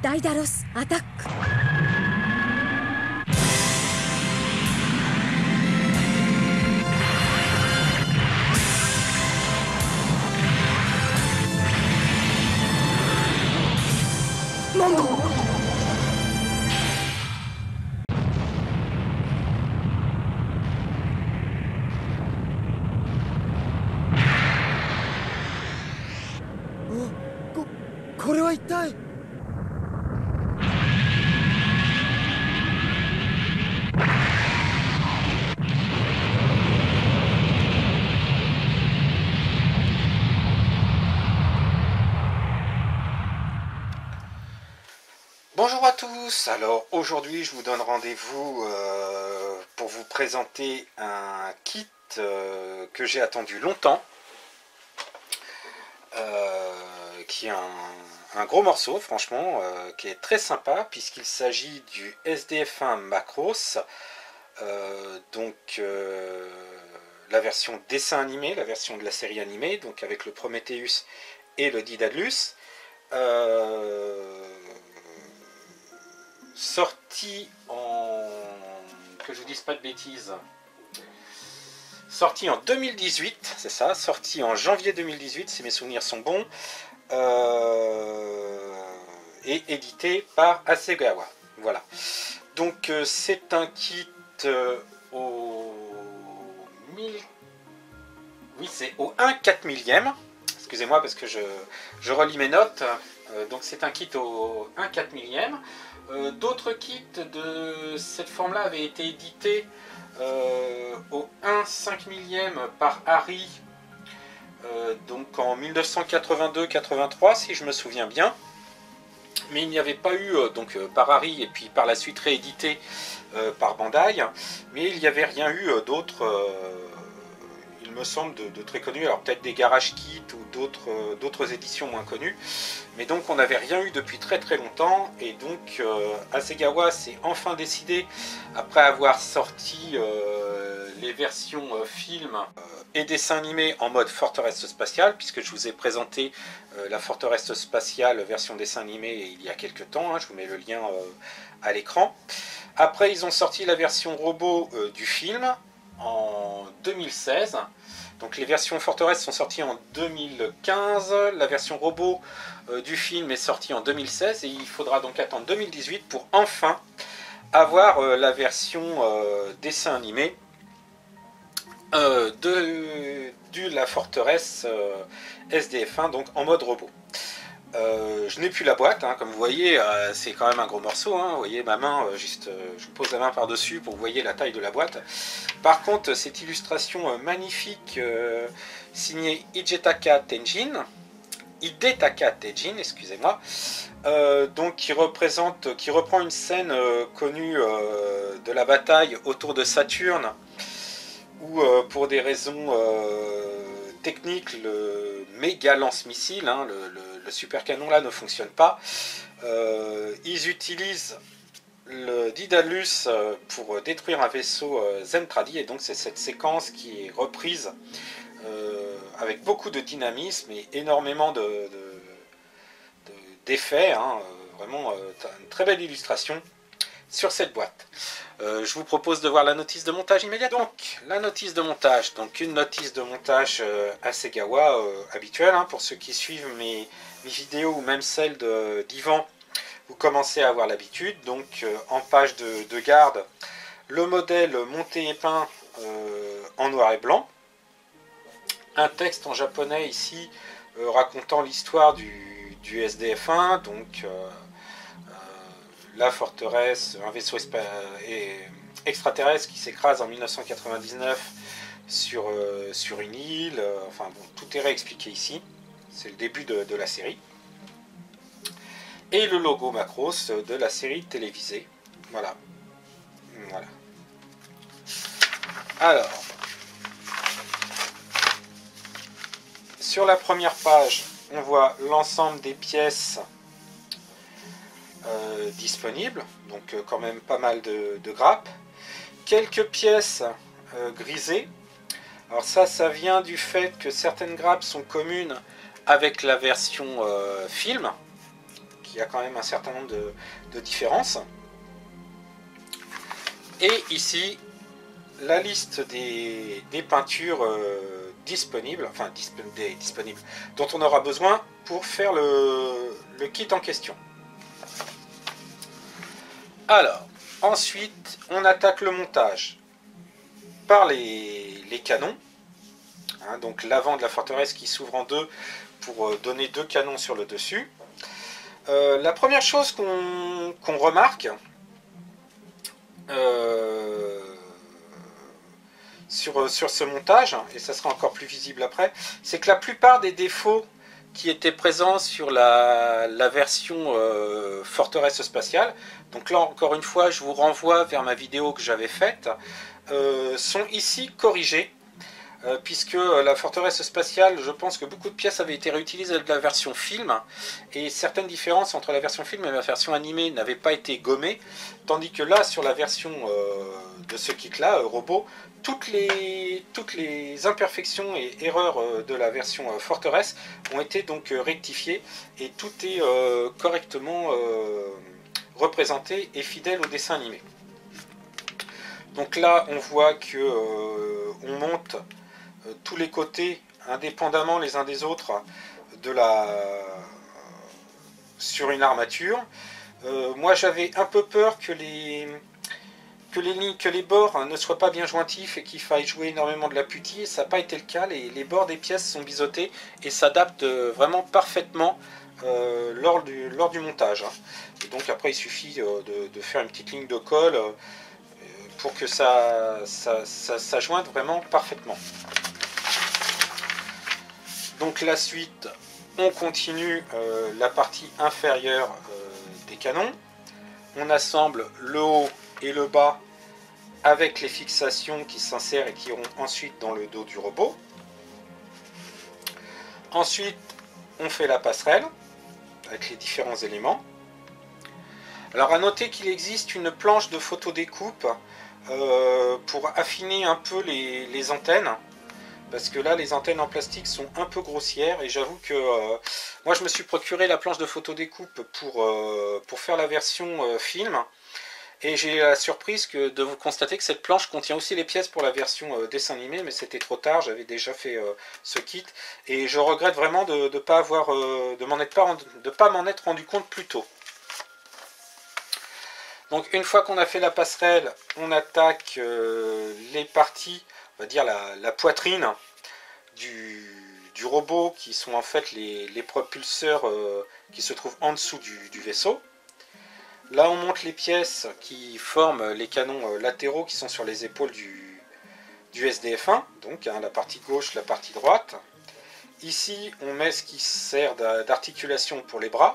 ダイダロスアタック。なんだ。これは一体。Bonjour à tous, alors aujourd'hui je vous donne rendez-vous pour vous présenter un kit que j'ai attendu longtemps, qui est un gros morceau franchement, qui est très sympa puisqu'il s'agit du SDF1 Macross, la version dessin animé, la version de la série animée, donc avec le Prometheus et le Daedalus. Sorti en... que je vous dise pas de bêtises. Sorti en 2018, c'est ça, sorti en janvier 2018, si mes souvenirs sont bons. Et édité par Hasegawa. Voilà. Donc c'est un kit au 1000... Oui, c'est au 1/4 millième. Excusez-moi parce que je relis mes notes. Donc c'est un kit au 1/4 millième. D'autres kits de cette forme-là avaient été édités au 1/5 millième par Harry, donc en 1982-83 si je me souviens bien. Mais il n'y avait pas eu, par Harry et puis par la suite réédité par Bandai, mais il n'y avait rien eu d'autre, il me semble, de très connu. Alors peut-être des Garage Kit ou d'autres éditions moins connues. Mais donc on n'avait rien eu depuis très très longtemps. Et donc Hasegawa s'est enfin décidé, après avoir sorti les versions film et dessins animés en mode forteresse spatiale, puisque je vous ai présenté la forteresse spatiale version dessin animé il y a quelques temps, hein, je vous mets le lien à l'écran. Après ils ont sorti la version robot du film en 2016. Donc les versions forteresse sont sorties en 2015, la version robot du film est sortie en 2016 et il faudra donc attendre 2018 pour enfin avoir la version dessin animé de la forteresse SDF1, donc en mode robot. Je n'ai plus la boîte, hein, comme vous voyez, c'est quand même un gros morceau, hein, vous voyez ma main, je pose la main par dessus pour que vous voyez la taille de la boîte. Par contre, cette illustration magnifique signée Hidetaka Tenjin, excusez-moi, donc qui reprend une scène connue de la bataille autour de Saturne, où pour des raisons techniques, le méga lance-missile, hein, le super canon là ne fonctionne pas. Ils utilisent le Daedalus pour détruire un vaisseau Zentradi, et donc c'est cette séquence qui est reprise avec beaucoup de dynamisme et énormément d'effets, hein, vraiment une très belle illustration sur cette boîte. Je vous propose de voir la notice de montage immédiatement. Donc, la notice de montage, donc une notice de montage Hasegawa habituelle, hein, pour ceux qui suivent mes vidéos ou même celles d'Yvan, vous commencez à avoir l'habitude. Donc, en page de garde, le modèle monté et peint en noir et blanc, un texte en japonais ici racontant l'histoire du SDF1, donc la forteresse, un vaisseau extraterrestre qui s'écrase en 1999 sur une île, enfin bon, tout est réexpliqué ici, c'est le début de la série. Et le logo Macross de la série télévisée, voilà. Voilà. Alors, sur la première page, on voit l'ensemble des pièces disponibles, donc quand même pas mal de grappes. Quelques pièces grisées. Alors ça vient du fait que certaines grappes sont communes avec la version film, il y a quand même un certain nombre de différences. Et ici, la liste des peintures disponibles, enfin disponibles, dont on aura besoin pour faire le kit en question. Alors, ensuite, on attaque le montage par les canons. Hein, donc l'avant de la forteresse qui s'ouvre en deux pour donner deux canons sur le dessus. La première chose qu'on remarque sur ce montage, et ça sera encore plus visible après, c'est que la plupart des défauts qui étaient présents sur la version forteresse spatiale, donc là encore une fois je vous renvoie vers ma vidéo que j'avais faite, sont ici corrigés. Puisque la forteresse spatiale, je pense que beaucoup de pièces avaient été réutilisées de la version film, et certaines différences entre la version film et la version animée n'avaient pas été gommées, tandis que là, sur la version de ce kit-là, robot, toutes les imperfections et erreurs de la version forteresse ont été donc rectifiées, et tout est correctement représenté et fidèle au dessin animé. Donc là, on voit que on monte tous les côtés, indépendamment les uns des autres, sur une armature. Moi j'avais un peu peur que les bords ne soient pas bien jointifs et qu'il faille jouer énormément de la puttie, et ça n'a pas été le cas. Les bords des pièces sont biseautés et s'adaptent vraiment parfaitement lors du montage. Et donc après il suffit de faire une petite ligne de colle pour que ça jointe vraiment parfaitement. Donc la suite, on continue la partie inférieure des canons. On assemble le haut et le bas avec les fixations qui s'insèrent et qui iront ensuite dans le dos du robot. Ensuite, on fait la passerelle avec les différents éléments. Alors à noter qu'il existe une planche de photodécoupe pour affiner un peu les antennes. Parce que là, les antennes en plastique sont un peu grossières, et j'avoue que moi, je me suis procuré la planche de photodécoupe pour faire la version film, et j'ai la surprise de vous constater que cette planche contient aussi les pièces pour la version dessin animé, mais c'était trop tard, j'avais déjà fait ce kit, et je regrette vraiment de ne pas m'en être rendu compte plus tôt. Donc une fois qu'on a fait la passerelle, on attaque les parties, on va dire la poitrine du robot, qui sont en fait les propulseurs qui se trouvent en dessous du vaisseau. Là on monte les pièces qui forment les canons latéraux qui sont sur les épaules du SDF1, donc hein, la partie gauche, la partie droite. Ici on met ce qui sert d'articulation pour les bras.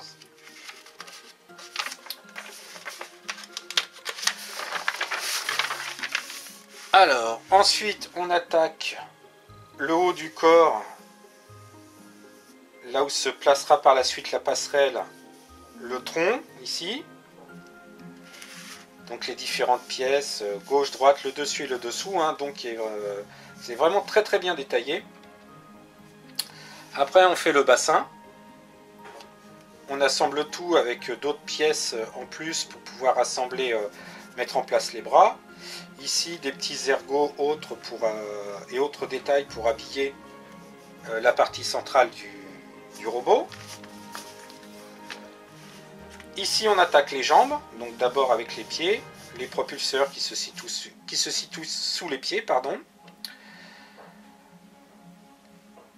Alors, ensuite, on attaque le haut du corps, là où se placera par la suite la passerelle, le tronc, ici. Donc les différentes pièces, gauche, droite, le dessus et le dessous, hein, donc c'est vraiment très très bien détaillé. Après, on fait le bassin. On assemble tout avec d'autres pièces en plus pour pouvoir assembler, mettre en place les bras. Ici, des petits ergots autres et autres détails pour habiller la partie centrale du robot. Ici, on attaque les jambes, donc d'abord avec les pieds, les propulseurs qui se situent sous les pieds, pardon.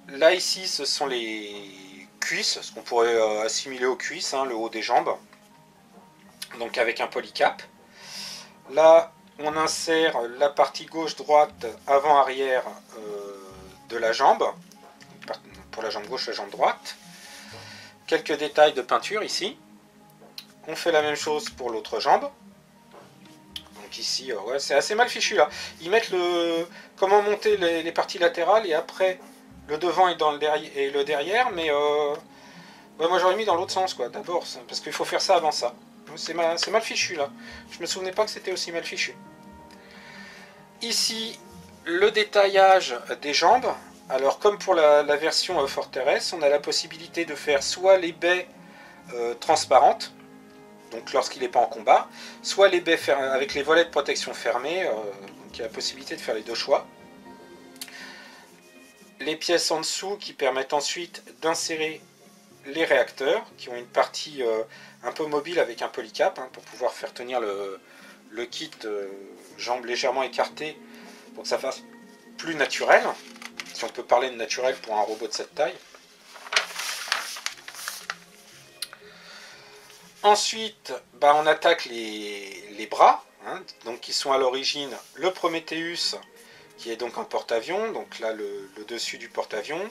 Là, ici, ce sont les cuisses, ce qu'on pourrait assimiler aux cuisses, hein, le haut des jambes, donc avec un polycap. Là, on insère la partie gauche-droite, avant-arrière de la jambe, pour la jambe gauche, la jambe droite. Quelques détails de peinture ici. On fait la même chose pour l'autre jambe. Donc ici, ouais, c'est assez mal fichu là. Ils mettent comment monter les parties latérales et après le devant et le derrière, mais ouais, moi j'aurais mis dans l'autre sens quoi, d'abord, parce qu'il faut faire ça avant ça. C'est mal fichu là. Je me souvenais pas que c'était aussi mal fichu. Ici, le détaillage des jambes. Alors comme pour la version Fortress, on a la possibilité de faire soit les baies transparentes, donc lorsqu'il n'est pas en combat, soit les baies avec les volets de protection fermés, donc il y a la possibilité de faire les deux choix. Les pièces en dessous qui permettent ensuite d'insérer les réacteurs, qui ont une partie un peu mobile avec un polycap, pour pouvoir faire tenir le kit jambes légèrement écartées pour que ça fasse plus naturel, si on peut parler de naturel pour un robot de cette taille. Ensuite, on attaque les bras, donc qui sont à l'origine le Prometheus, qui est donc un porte-avions, donc là le dessus du porte-avions.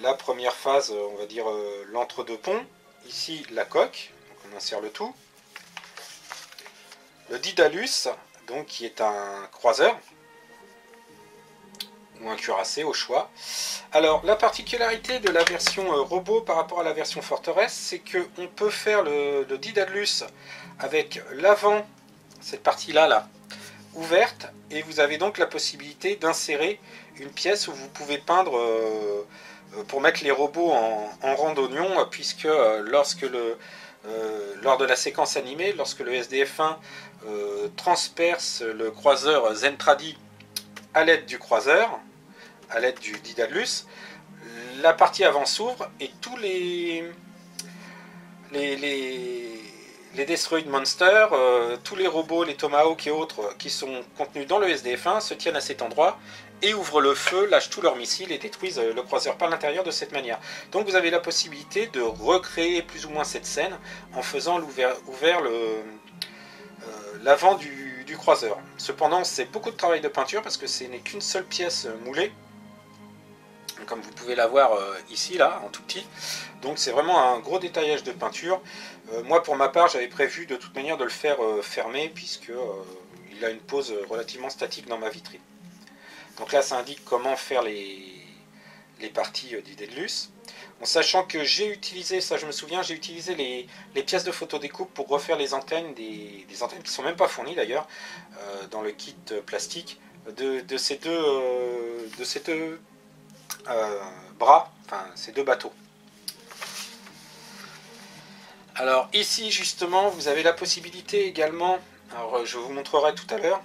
La première phase, on va dire l'entre-deux ponts, ici la coque, donc on insère le tout. Le Daedalus, donc qui est un croiseur, ou un cuirassé au choix. Alors la particularité de la version robot par rapport à la version forteresse, c'est qu'on peut faire le Daedalus avec l'avant, cette partie-là, là, ouverte, et vous avez donc la possibilité d'insérer une pièce où vous pouvez peindre pour mettre les robots en rang d'oignon, puisque lors de la séquence animée, lorsque le SDF-1 transperce le croiseur Zentradi à l'aide du croiseur, à l'aide du Daedalus, la partie avant s'ouvre et tous les Destroyed Monsters, tous les robots, les Tomahawk et autres qui sont contenus dans le SDF-1 se tiennent à cet endroit et ouvrent le feu, lâchent tous leurs missiles et détruisent le croiseur par l'intérieur de cette manière. Donc vous avez la possibilité de recréer plus ou moins cette scène en faisant ouvert l'avant du croiseur. Cependant, c'est beaucoup de travail de peinture parce que ce n'est qu'une seule pièce moulée, comme vous pouvez la voir ici, là, en tout petit. Donc c'est vraiment un gros détaillage de peinture. Moi, pour ma part, j'avais prévu de toute manière de le faire fermer, puisque il a une pose relativement statique dans ma vitrine. Donc là, ça indique comment faire les parties du Daedalus. En sachant que j'ai utilisé, ça je me souviens, j'ai utilisé les pièces de photodécoupe pour refaire les antennes, des antennes qui ne sont même pas fournies d'ailleurs, dans le kit plastique, de ces deux bras, enfin ces deux bateaux. Alors ici justement, vous avez la possibilité également, alors je vous montrerai tout à l'heure,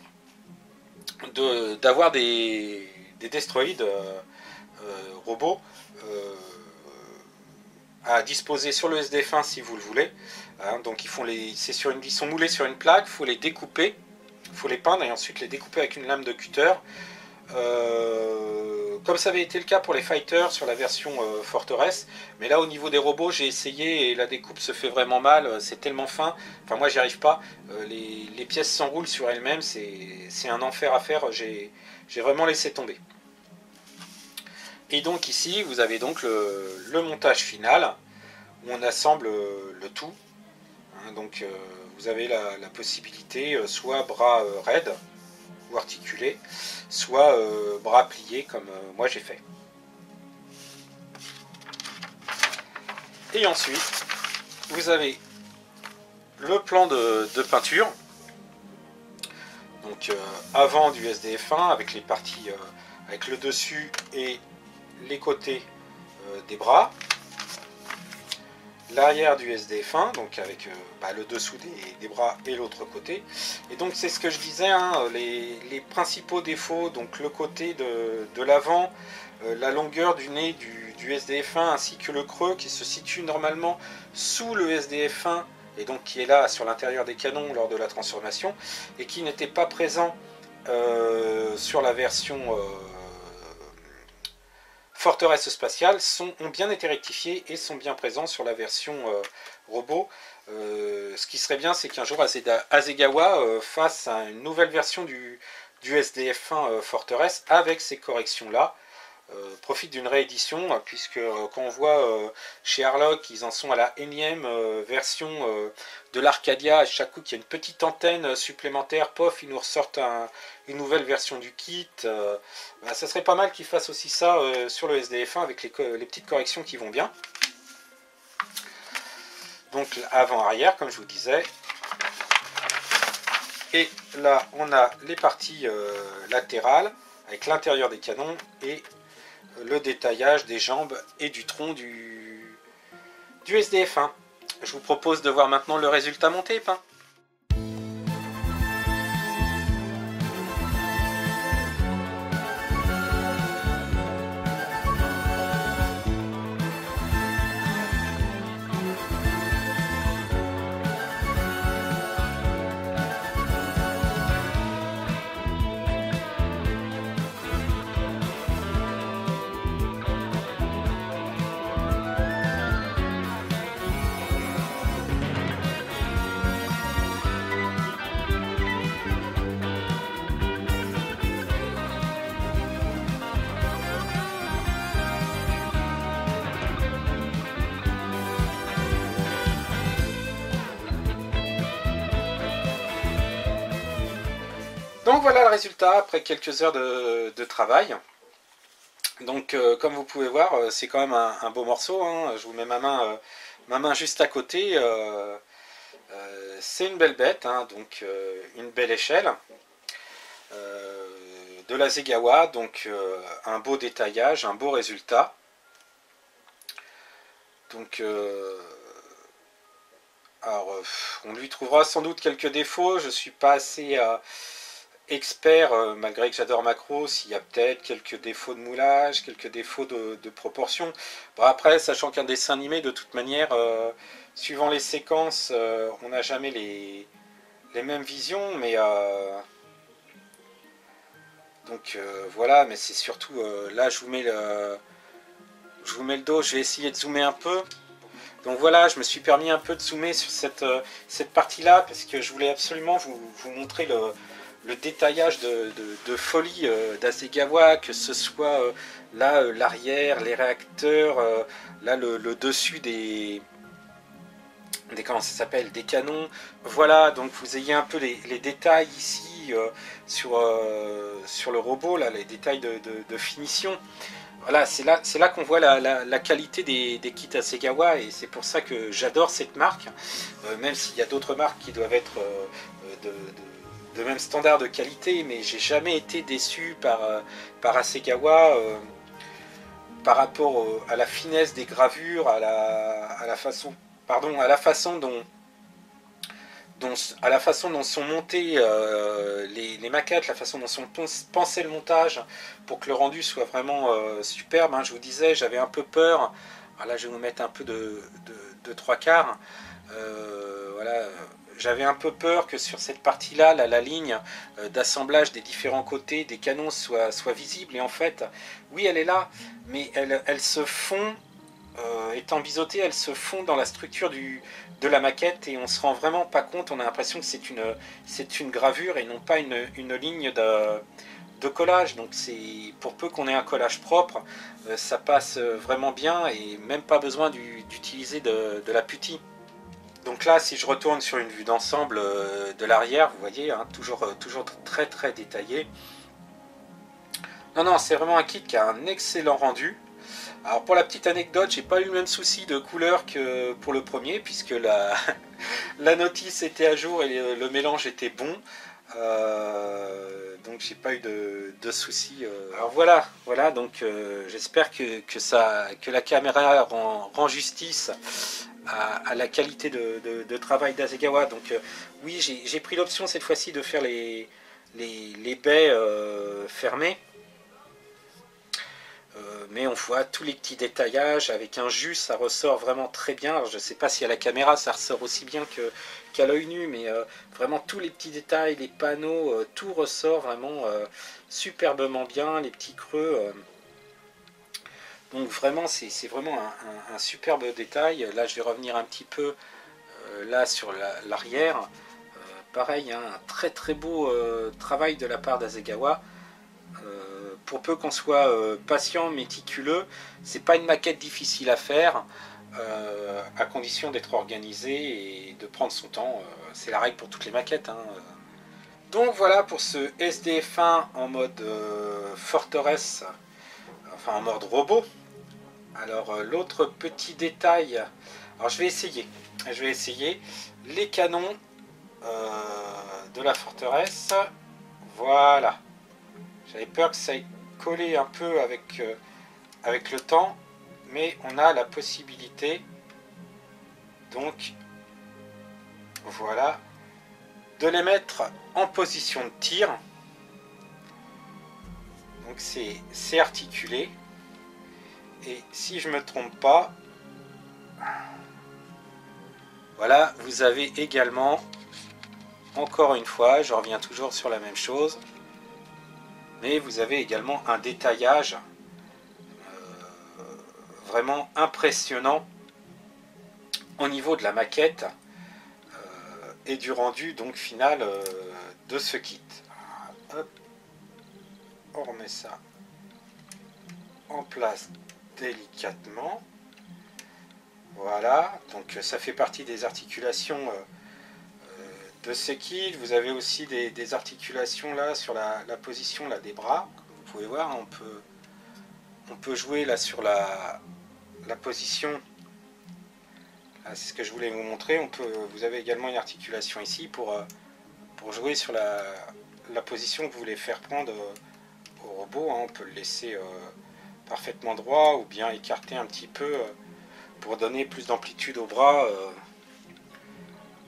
d'avoir des destroïdes robots à disposer sur le SDF-1 si vous le voulez. Donc ils sont moulés sur une plaque, il faut les découper, il faut les peindre et ensuite les découper avec une lame de cutter. Comme ça avait été le cas pour les fighters sur la version forteresse, mais là au niveau des robots j'ai essayé et la découpe se fait vraiment mal, c'est tellement fin, enfin moi j'y arrive pas, les pièces s'enroulent sur elles-mêmes, c'est un enfer à faire, j'ai vraiment laissé tomber. Et donc ici vous avez donc le montage final où on assemble le tout, donc vous avez la possibilité soit bras raides ou articulés, soit bras pliés comme moi j'ai fait. Et ensuite vous avez le plan de peinture, donc avant du SDF-1 avec les parties avec le dessus et les côtés des bras, l'arrière du SDF-1, donc avec le dessous des bras et l'autre côté. Et donc c'est ce que je disais, les principaux défauts, donc le côté de l'avant, la longueur du nez du SDF-1 ainsi que le creux qui se situe normalement sous le SDF-1 et donc qui est là sur l'intérieur des canons lors de la transformation et qui n'était pas présent sur la version forteresse spatiale, ont bien été rectifiés et sont bien présents sur la version robot. Ce qui serait bien, c'est qu'un jour Hasegawa fasse une nouvelle version du SDF-1 forteresse avec ces corrections-là. Profite d'une réédition, puisque quand on voit chez Harlock, ils en sont à la énième version de l'Arcadia, à chaque coup qu'il y a une petite antenne supplémentaire, pof, ils nous ressortent une nouvelle version du kit. Ça serait pas mal qu'ils fassent aussi ça sur le SDF-1 avec les petites corrections qui vont bien. Donc avant-arrière, comme je vous disais. Et là, on a les parties latérales, avec l'intérieur des canons et le détaillage des jambes et du tronc du du SDF1. Je vous propose de voir maintenant le résultat monté, Pin. Donc voilà le résultat après quelques heures de travail. Donc comme vous pouvez voir, c'est quand même un beau morceau, hein. Je vous mets ma main juste à côté. C'est une belle bête, hein, donc une belle échelle. De l'Hasegawa, donc un beau détaillage, un beau résultat. Donc alors, on lui trouvera sans doute quelques défauts. Je ne suis pas assez expert, malgré que j'adore Macros. Il y a peut-être quelques défauts de moulage, quelques défauts de proportion. Bon, après, sachant qu'un dessin animé, de toute manière, suivant les séquences, on n'a jamais les mêmes visions, mais donc voilà, mais c'est surtout là je vous mets le dos, je vais essayer de zoomer un peu. Donc voilà, je me suis permis un peu de zoomer sur cette partie là parce que je voulais absolument vous montrer le détaillage de folie d'Hasegawa, que ce soit là l'arrière, les réacteurs, là le dessus des comment ça s'appelle, des canons. Voilà, donc vous ayez un peu les détails ici sur le robot, là, les détails de finition. Voilà, c'est là qu'on voit la qualité des kits Hasegawa, et c'est pour ça que j'adore cette marque, même s'il y a d'autres marques qui doivent être de même standard de qualité, mais j'ai jamais été déçu par Hasegawa par rapport à la finesse des gravures, à la façon dont sont montées les maquettes, la façon dont sont pensé le montage pour que le rendu soit vraiment superbe, hein. Je vous disais, j'avais un peu peur. Alors là, je vais vous mettre un peu de trois quarts. Voilà, j'avais un peu peur que sur cette partie-là, la ligne d'assemblage des différents côtés des canons soit visible. Et en fait, oui, elle est là, mais elle se fond. Étant biseauté, elles se font dans la structure de la maquette et on se rend vraiment pas compte. On a l'impression que c'est une gravure et non pas une ligne de collage. Donc pour peu qu'on ait un collage propre, ça passe vraiment bien et même pas besoin d'utiliser de la putty. Donc là, si je retourne sur une vue d'ensemble de l'arrière, vous voyez, hein, toujours très très détaillé. Non, c'est vraiment un kit qui a un excellent rendu. Alors pour la petite anecdote, j'ai pas eu le même souci de couleur que pour le premier, puisque la notice était à jour et le mélange était bon. Donc j'ai pas eu de souci. Alors voilà, donc j'espère que la caméra rend justice à la qualité de travail d'Hasegawa. Donc oui, j'ai pris l'option cette fois-ci de faire les baies fermées. Mais on voit tous les petits détaillages avec un jus, ça ressort vraiment très bien. Alors, je ne sais pas si à la caméra ça ressort aussi bien qu'à l'œil nu, mais vraiment tous les petits détails, les panneaux, tout ressort vraiment superbement bien, les petits creux. Donc vraiment, c'est vraiment un superbe détail. Là, je vais revenir un petit peu là sur l'arrière. Pareil, hein, un très très beau travail de la part d'Hasegawa. Pour peu qu'on soit patient, méticuleux, c'est pas une maquette difficile à faire, à condition d'être organisé et de prendre son temps. C'est la règle pour toutes les maquettes, hein. Donc voilà pour ce SDF1 en mode forteresse, enfin en mode robot. Alors l'autre petit détail, alors je vais essayer les canons de la forteresse. Voilà. J'avais peur que ça ait collé un peu avec le temps, mais on a la possibilité donc voilà, de les mettre en position de tir. Donc c'est articulé. Et si je me trompe pas, voilà, vous avez également, encore une fois, je reviens toujours sur la même chose, mais vous avez également un détaillage vraiment impressionnant au niveau de la maquette et du rendu donc final de ce kit. Hop, on remet ça en place délicatement. Voilà, donc ça fait partie des articulations de ce kit. Vous avez aussi des articulations là sur la position là, des bras. Comme vous pouvez voir, on peut jouer là sur la position. C'est ce que je voulais vous montrer. Vous avez également une articulation ici pour jouer sur la position que vous voulez faire prendre au robot. On peut le laisser parfaitement droit ou bien écarter un petit peu pour donner plus d'amplitude au bras.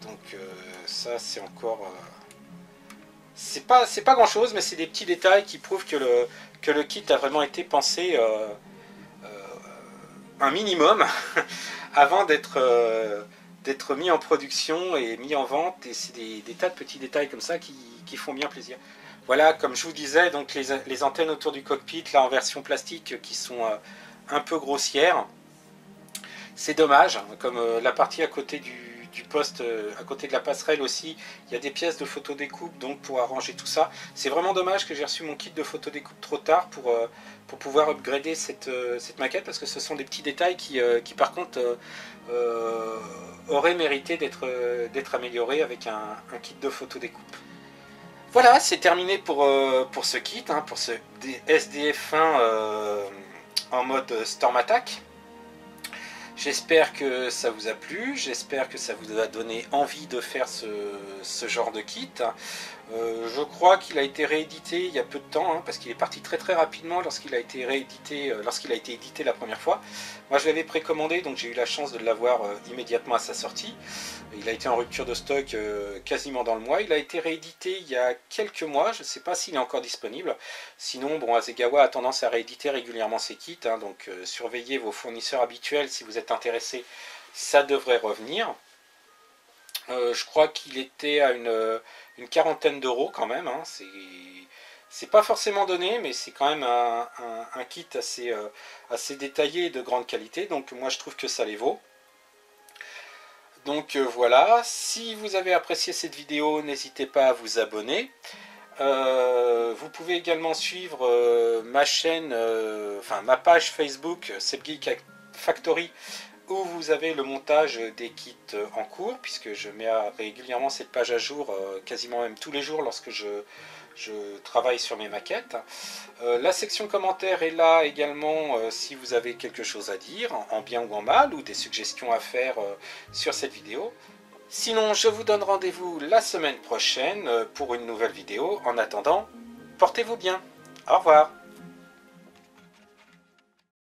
Donc ça c'est encore... c'est pas grand chose, mais c'est des petits détails qui prouvent que le kit a vraiment été pensé un minimum avant d'être mis en production et mis en vente. Et c'est des tas de petits détails comme ça qui font bien plaisir. Voilà, comme je vous disais, donc les antennes autour du cockpit, là en version plastique, qui sont un peu grossières. C'est dommage, comme la partie à côté du poste, à côté de la passerelle aussi, il y a des pièces de photodécoupe, donc pour arranger tout ça. C'est vraiment dommage que j'ai reçu mon kit de photodécoupe trop tard pour pouvoir upgrader cette maquette, parce que ce sont des petits détails qui par contre auraient mérité d'être améliorés avec un kit de photodécoupe. Voilà, c'est terminé pour ce kit, pour ce SDF1 en mode Storm Attack. J'espère que ça vous a plu, j'espère que ça vous a donné envie de faire ce genre de kit. Je crois qu'il a été réédité il y a peu de temps, parce qu'il est parti très rapidement lorsqu'il a été réédité, lorsqu'il a été édité la première fois. Moi je l'avais précommandé, donc j'ai eu la chance de l'avoir immédiatement à sa sortie. Il a été en rupture de stock quasiment dans le mois. Il a été réédité il y a quelques mois, je ne sais pas s'il est encore disponible. Sinon, bon, Hasegawa a tendance à rééditer régulièrement ses kits, donc surveillez vos fournisseurs habituels si vous êtes intéressé, ça devrait revenir. Je crois qu'il était à une quarantaine d'euros quand même, c'est pas forcément donné, mais c'est quand même un kit assez détaillé et de grande qualité, donc moi je trouve que ça les vaut. Donc voilà, si vous avez apprécié cette vidéo, n'hésitez pas à vous abonner. Vous pouvez également suivre ma chaîne, ma page Facebook SebGeek Factory, où vous avez le montage des kits en cours, puisque je mets régulièrement cette page à jour, quasiment même tous les jours lorsque je travaille sur mes maquettes. La section commentaires est là également si vous avez quelque chose à dire, en bien ou en mal, ou des suggestions à faire sur cette vidéo. Sinon, je vous donne rendez-vous la semaine prochaine pour une nouvelle vidéo. En attendant, portez-vous bien. Au revoir.